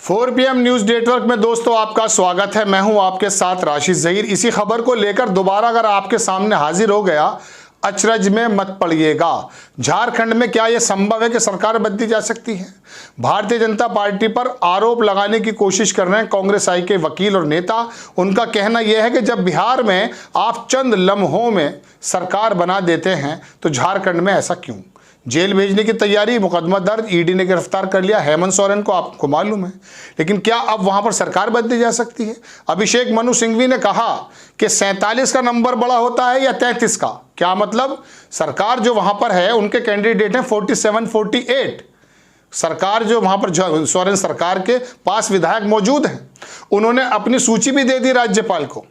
4 PM news network में दोस्तों आपका स्वागत है। मैं हूं आपके साथ राशिद जहीर। इसी खबर को लेकर दोबारा अगर आपके सामने हाजिर हो गया, अचरज में मत पड़िएगा। झारखंड में क्या यह संभव है कि सरकार बदली जा सकती है? भारतीय जनता पार्टी पर आरोप लगाने की कोशिश कर रहे हैं कांग्रेस आई के वकील और नेता। उनका कहना यह है कि जब बिहार में आप चंद लम्हों में सरकार बना देते हैं तो झारखंड में ऐसा क्यों? जेल भेजने की तैयारी, मुकदमा दर्ज, ईडी ने गिरफ्तार कर लिया हेमंत सोरेन को, आपको मालूम है। लेकिन क्या अब वहां पर सरकार बदली जा सकती है? अभिषेक मनु सिंघवी ने कहा कि 47 का नंबर बड़ा होता है या 33 का। क्या मतलब? सरकार जो वहां पर है उनके कैंडिडेट हैं 47, 48। सरकार जो वहां पर सोरेन सरकार के पास विधायक मौजूद हैं, उन्होंने अपनी सूची भी दे दी राज्यपाल को।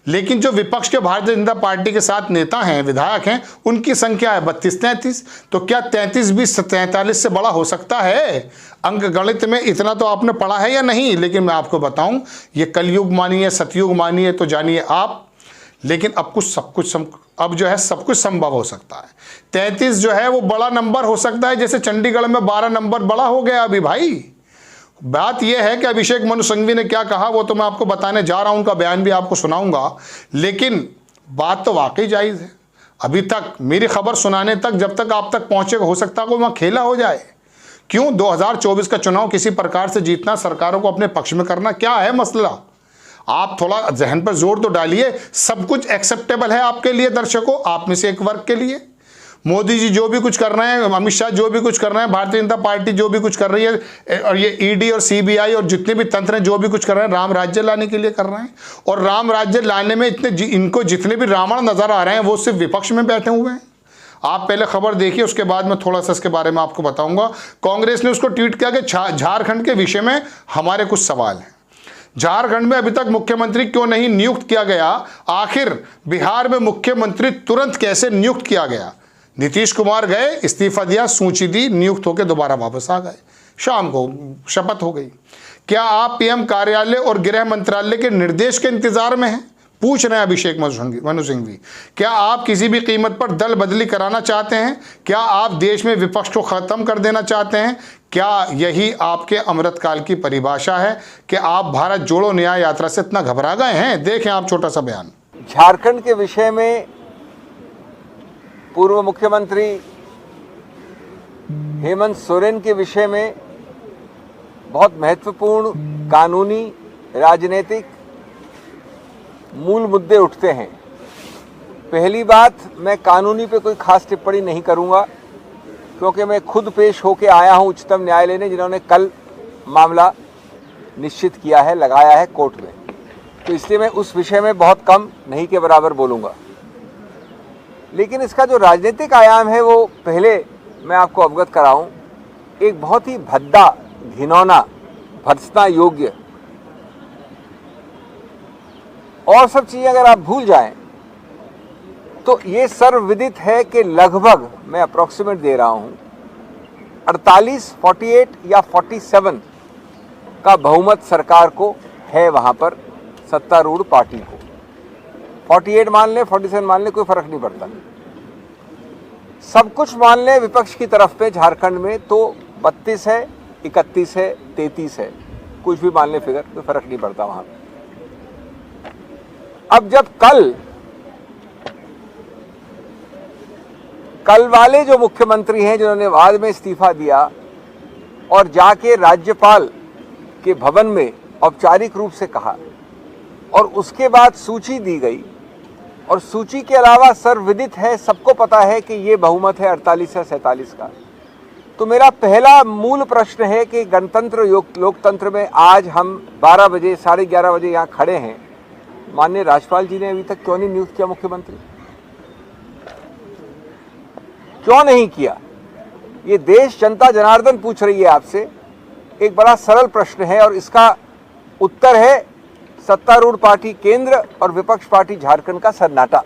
लेकिन जो विपक्ष के भारतीय जनता पार्टी के साथ नेता हैं, विधायक हैं, उनकी संख्या है 32-33। तो क्या 33 भी 43 से बड़ा हो सकता है? अंक गणित में इतना तो आपने पढ़ा है या नहीं? लेकिन मैं आपको बताऊं, ये कलयुग मानिए, सतयुग मानिए तो जानिए आप, लेकिन अब सब कुछ संभव हो सकता है। 33 जो है वो बड़ा नंबर हो सकता है, जैसे चंडीगढ़ में 12 नंबर बड़ा हो गया अभी भाई। बात यह है कि अभिषेक मनु सिंघवी ने क्या कहा वो तो मैं आपको बताने जा रहा हूं, उनका बयान भी आपको सुनाऊंगा। लेकिन बात तो वाकई जायज़ है। अभी तक मेरी खबर सुनाने तक, जब तक आप तक पहुंचेगा, हो सकता है कोई वहां खेला हो जाए। क्यों 2024 का चुनाव किसी प्रकार से जीतना, सरकारों को अपने पक्ष में करना, क्या है मसला? आप थोड़ा जहन पर जोर तो डालिए। सब कुछ एक्सेप्टेबल है आपके लिए दर्शकों, आप में से एक वर्ग के लिए। मोदी जी जो भी कुछ कर रहे हैं, अमित शाह जो भी कुछ कर रहे हैं, भारतीय जनता पार्टी जो भी कुछ कर रही है, और ये ईडी और सीबीआई और जितने भी तंत्र हैं जो भी कुछ कर रहे हैं, राम राज्य लाने के लिए कर रहे हैं। और राम राज्य लाने में इनको जितने भी रावण नजर आ रहे हैं वो सिर्फ विपक्ष में बैठे हुए हैं। आप पहले खबर देखिए, उसके बाद में थोड़ा सा इसके बारे में आपको बताऊंगा। कांग्रेस ने उसको ट्वीट किया कि झारखंड के विषय में हमारे कुछ सवाल हैं। झारखंड में अभी तक मुख्यमंत्री क्यों नहीं नियुक्त किया गया? आखिर बिहार में मुख्यमंत्री तुरंत कैसे नियुक्त किया गया? नीतीश कुमार गए, इस्तीफा दिया, सूची दी, नियुक्त होकर दोबारा वापस आ गए, शाम को शपथ हो गई। क्या आप पीएम कार्यालय और गृह मंत्रालय के निर्देश के इंतजार में हैं? पूछ रहे हैं अभिषेक मनु सिंघवी। क्या आप किसी भी कीमत पर दल बदली कराना चाहते हैं? क्या आप देश में विपक्ष को खत्म कर देना चाहते हैं? क्या यही आपके अमृतकाल की परिभाषा है कि आप भारत जोड़ो न्याय यात्रा से इतना घबरा गए हैं? देखें आप छोटा सा बयान। झारखंड के विषय में पूर्व मुख्यमंत्री हेमंत सोरेन के विषय में बहुत महत्वपूर्ण कानूनी, राजनीतिक मूल मुद्दे उठते हैं। पहली बात, मैं कानूनी पे कोई खास टिप्पणी नहीं करूंगा, क्योंकि मैं खुद पेश होके आया हूं उच्चतम न्यायालय ने, जिन्होंने कल मामला निश्चित किया है, लगाया है कोर्ट में। तो इसलिए मैं उस विषय में बहुत कम, नहीं के बराबर बोलूंगा। लेकिन इसका जो राजनीतिक आयाम है वो पहले मैं आपको अवगत कराऊं। एक बहुत ही भद्दा, घिनौना, भर्त्सना योग्य और सब चीजें अगर आप भूल जाएं तो ये सर्वविदित है कि लगभग, मैं अप्रोक्सीमेट दे रहा हूं, 48, 48 या 47 का बहुमत सरकार को है वहां पर, सत्तारूढ़ पार्टी को। 48 मान ले, 47 मान ले, कोई फर्क नहीं पड़ता। सब कुछ मान ले विपक्ष की तरफ पे झारखंड में तो 32 है, 31 है, 33 है, कुछ भी मान ले फिगर, कोई फर्क नहीं पड़ता वहां पे। अब जब कल वाले जो मुख्यमंत्री हैं जिन्होंने बाद में इस्तीफा दिया और जाके राज्यपाल के भवन में औपचारिक रूप से कहा, और उसके बाद सूची दी गई, और सूची के अलावा सर्वविदित है, सबको पता है कि ये बहुमत है 48 या 47 का। तो मेरा पहला मूल प्रश्न है कि गणतंत्र लोकतंत्र में आज हम 12 बजे, 11:30 बजे यहाँ खड़े हैं, माननीय राज्यपाल जी ने अभी तक क्यों नहीं नियुक्त किया मुख्यमंत्री? क्यों नहीं किया? ये देश, जनता जनार्दन पूछ रही है आपसे। एक बड़ा सरल प्रश्न है और इसका उत्तर है सत्तारूढ़ पार्टी केंद्र और विपक्ष पार्टी झारखंड का सन्नाटा।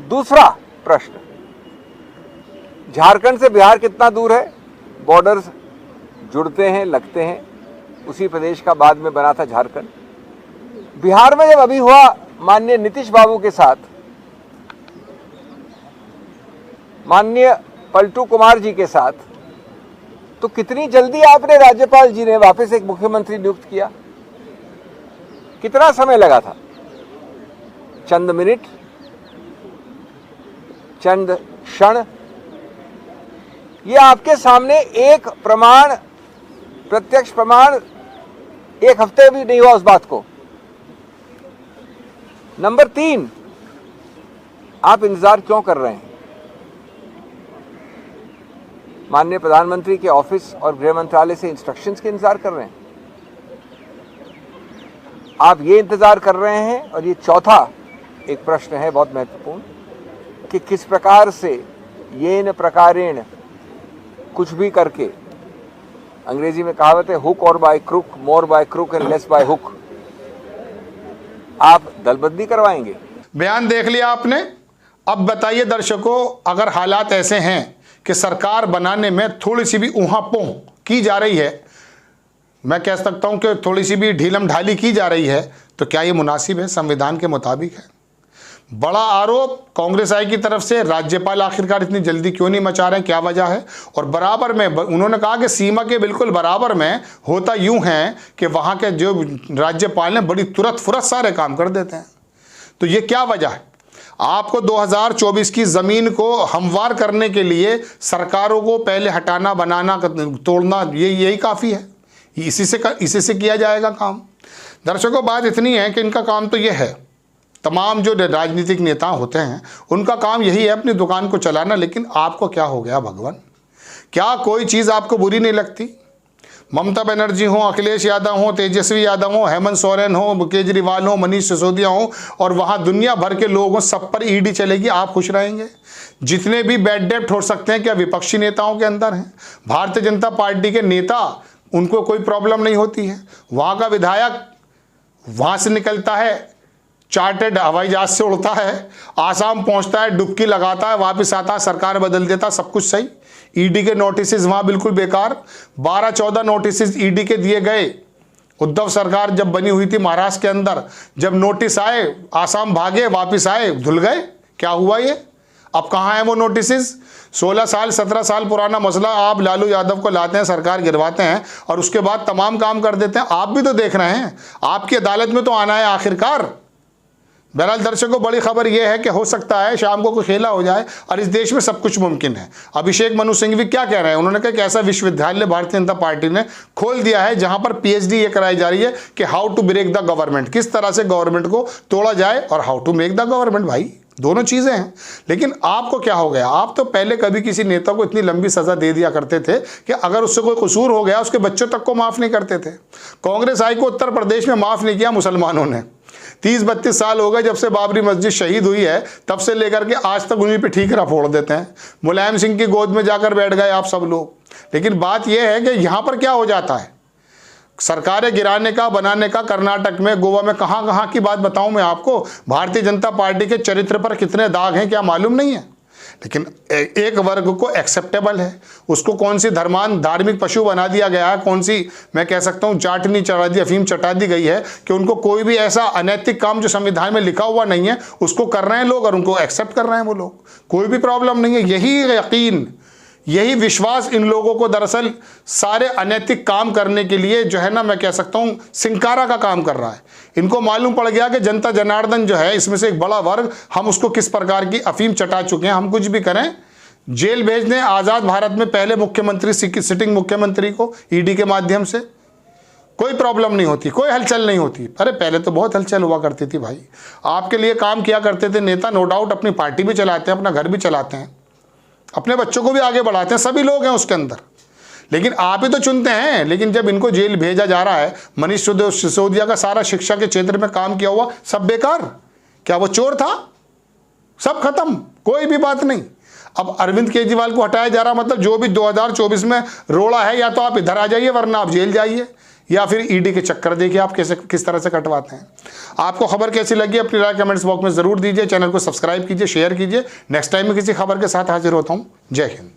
दूसरा प्रश्न, झारखंड से बिहार कितना दूर है? बॉर्डर्स जुड़ते हैं, लगते हैं, उसी प्रदेश का बाद में बना था झारखंड। बिहार में जब अभी हुआ माननीय नीतीश बाबू के साथ, माननीय पलटू कुमार जी के साथ, तो कितनी जल्दी आपने राज्यपाल जी ने वापस एक मुख्यमंत्री नियुक्त किया? कितना समय लगा था? चंद मिनट, चंद क्षण। ये आपके सामने एक प्रमाण, प्रत्यक्ष प्रमाण, एक हफ्ते भी नहीं हुआ उस बात को। नंबर 3, आप इंतजार क्यों कर रहे हैं? माननीय प्रधानमंत्री के ऑफिस और गृह मंत्रालय से इंस्ट्रक्शंस के इंतजार कर रहे हैं? आप ये इंतजार कर रहे हैं? और ये चौथा एक प्रश्न है बहुत महत्वपूर्ण, कि किस प्रकार से येन प्रकारेण, कुछ भी करके, अंग्रेजी में कहावत है हुक और by crook, more by crook and less by hook, आप दलबंदी करवाएंगे। बयान देख लिया आपने। अब बताइए दर्शकों, अगर हालात ऐसे हैं कि सरकार बनाने में थोड़ी सी भी ऊहापोह की जा रही है, मैं कह सकता हूं कि थोड़ी सी भी ढीलम ढाली की जा रही है, तो क्या ये मुनासिब है? संविधान के मुताबिक है? बड़ा आरोप कांग्रेस आई की तरफ से, राज्यपाल आखिरकार इतनी जल्दी क्यों नहीं मचा रहे हैं, क्या वजह है? और बराबर में उन्होंने कहा कि सीमा के बिल्कुल बराबर में होता यूं है कि वहां के जो राज्यपाल ने बड़ी तुरंत फुरत सारे काम कर देते हैं। तो ये क्या वजह है? आपको 2024 की जमीन को हमवार करने के लिए सरकारों को पहले हटाना, बनाना, तोड़ना, यही काफ़ी है। इसी से किया जाएगा काम। दर्शकों, बात इतनी है कि इनका काम तो ये है, तमाम जो राजनीतिक नेता होते हैं उनका काम यही है अपनी दुकान को चलाना। लेकिन आपको क्या हो गया भगवान? क्या कोई चीज़ आपको बुरी नहीं लगती? ममता बनर्जी हो, अखिलेश यादव हो, तेजस्वी यादव हो, हेमंत सोरेन हो, केजरीवाल हो, मनीष सिसोदिया हो, और वहाँ दुनिया भर के लोग हों, सब पर ईडी चलेगी, आप खुश रहेंगे? जितने भी बैड डेप्ट हो सकते हैं क्या विपक्षी नेताओं के अंदर हैं? भारतीय जनता पार्टी के नेता, उनको कोई प्रॉब्लम नहीं होती है? वहाँ का विधायक वहाँ से निकलता है, चार्टर्ड हवाई जहाज से उड़ता है, आसाम पहुंचता है, डुबकी लगाता है, वापस आता है, सरकार बदल देता, सब कुछ सही। ईडी के नोटिस वहां बिल्कुल बेकार। 12-14 नोटिस ईडी के दिए गए। उद्धव सरकार जब बनी हुई थी महाराष्ट्र के अंदर, जब नोटिस आए, आसाम भागे, वापस आए, धुल गए। क्या हुआ ये? अब कहाँ हैं वो नोटिस? 16 साल 17 साल पुराना मसला आप लालू यादव को लाते हैं, सरकार गिरवाते हैं और उसके बाद तमाम काम कर देते हैं। आप भी तो देख रहे हैं, आपकी अदालत में तो आना है आखिरकार। बहरहाल दर्शकों, बड़ी खबर यह है कि हो सकता है शाम को कोई खेला हो जाए और इस देश में सब कुछ मुमकिन है। अभिषेक मनु सिंघवी क्या कह रहे हैं? उन्होंने कहा कि ऐसा विश्वविद्यालय भारतीय जनता पार्टी ने खोल दिया है जहां पर पीएचडी ये कराई जा रही है कि how to break the government, किस तरह से गवर्नमेंट को तोड़ा जाए, और how to make the government. भाई दोनों चीजें हैं। लेकिन आपको क्या हो गया? आप तो पहले कभी किसी नेता को इतनी लंबी सजा दे दिया करते थे कि अगर उससे कोई कसूर हो गया उसके बच्चों तक को माफ नहीं करते थे। कांग्रेस आई को उत्तर प्रदेश में माफ नहीं किया मुसलमानों ने। 30-32 साल हो गए जब से बाबरी मस्जिद शहीद हुई है, तब से लेकर के आज तक उन्हीं पे ठीकरा फोड़ देते हैं। मुलायम सिंह की गोद में जाकर बैठ गए आप सब लोग। लेकिन बात यह है कि यहां पर क्या हो जाता है, सरकारें गिराने का, बनाने का, कर्नाटक में, गोवा में, कहां कहां की बात बताऊं मैं आपको। भारतीय जनता पार्टी के चरित्र पर कितने दाग हैं क्या मालूम नहीं है। लेकिन एक वर्ग को एक्सेप्टेबल है, उसको कौन सी धार्मिक पशु बना दिया गया है, कौन सी मैं कह सकता हूं चाटनी चढ़ा दी, अफीम चटा दी गई है कि उनको कोई भी ऐसा अनैतिक काम जो संविधान में लिखा हुआ नहीं है उसको कर रहे हैं लोग और उनको एक्सेप्ट कर रहे हैं वो लोग। कोई भी प्रॉब्लम नहीं है। यही यकीन, यही विश्वास इन लोगों को दरअसल सारे अनैतिक काम करने के लिए जो है ना, मैं कह सकता हूं सिंकारा का काम कर रहा है। इनको मालूम पड़ गया कि जनता जनार्दन जो है इसमें से एक बड़ा वर्ग, हम उसको किस प्रकार की अफीम चटा चुके हैं। हम कुछ भी करें, जेल भेज दें आज़ाद भारत में पहले मुख्यमंत्री, सिटिंग मुख्यमंत्री को ईडी के माध्यम से, कोई प्रॉब्लम नहीं होती, कोई हलचल नहीं होती। अरे पहले तो बहुत हलचल हुआ करती थी भाई। आपके लिए काम किया करते थे नेता, नो डाउट, अपनी पार्टी भी चलाते हैं, अपना घर भी चलाते हैं, अपने बच्चों को भी आगे बढ़ाते हैं, सभी लोग हैं उसके अंदर। लेकिन आप ही तो चुनते हैं। लेकिन जब इनको जेल भेजा जा रहा है, मनीष सिसोदिया का सारा शिक्षा के क्षेत्र में काम किया हुआ सब बेकार। क्या वो चोर था? सब खत्म, कोई भी बात नहीं। अब अरविंद केजरीवाल को हटाया जा रहा, मतलब जो भी 2024 में रोड़ा है, या तो आप इधर आ जाइए वरना आप जेल जाइए, या फिर ईडी के चक्कर देखिए आप किस तरह से कटवाते हैं। आपको खबर कैसी लगी अपनी राय कमेंट्स बॉक्स में जरूर दीजिए। चैनल को सब्सक्राइब कीजिए, शेयर कीजिए। नेक्स्ट टाइम में किसी खबर के साथ हाजिर होता हूं। जय हिंद।